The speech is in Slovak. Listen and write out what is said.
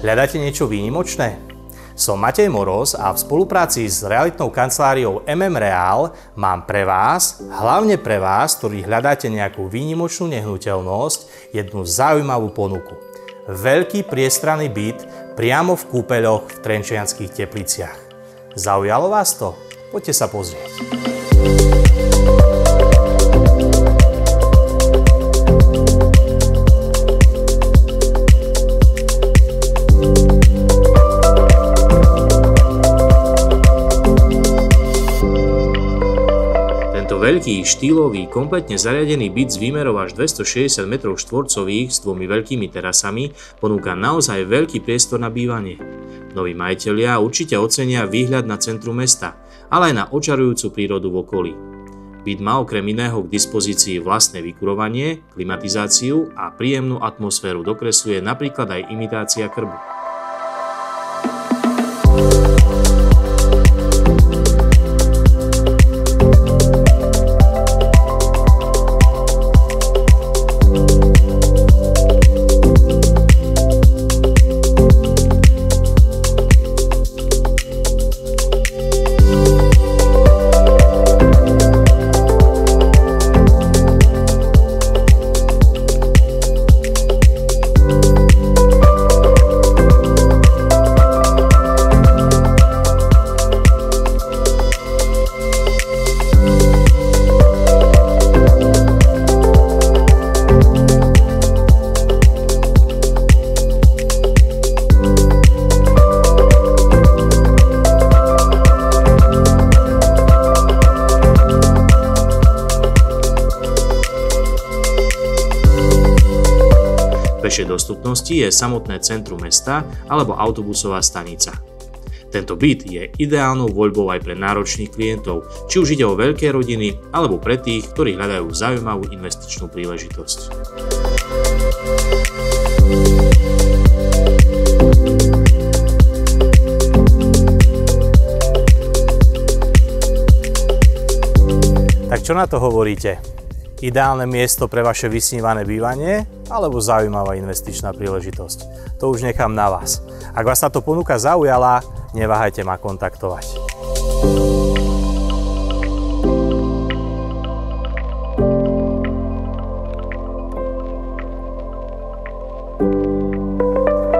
Hľadáte niečo výnimočné? Som Matej Moroz a v spolupráci s realitnou kanceláriou Real mám pre vás, hlavne pre vás, ktorí hľadáte nejakú výnimočnú nehnuteľnosť, jednu zaujímavú ponuku. Veľký priestranný byt priamo v kúpeľoch v Trenčianskych Tepliciach. Zaujalo vás to? Poďte sa pozrieť. Veľký, štýlový, kompletne zariadený byt s výmerov až 260 m2 s dvomi veľkými terasami ponúka naozaj veľký priestor na bývanie. Noví majitelia určite ocenia výhľad na centrum mesta, ale aj na očarujúcu prírodu v okolí. Byt má okrem iného k dispozícii vlastné vykurovanie, klimatizáciu a príjemnú atmosféru dokresľuje napríklad aj imitácia krbu. Pešej dostupnosti je samotné centrum mesta alebo autobusová stanica. Tento byt je ideálnou voľbou aj pre náročných klientov, či už ide o veľké rodiny alebo pre tých, ktorí hľadajú zaujímavú investičnú príležitosť. Tak čo na to hovoríte? Ideálne miesto pre vaše vysnívané bývanie alebo zaujímavá investičná príležitosť? To už nechám na vás. Ak vás táto ponuka zaujala, neváhajte ma kontaktovať.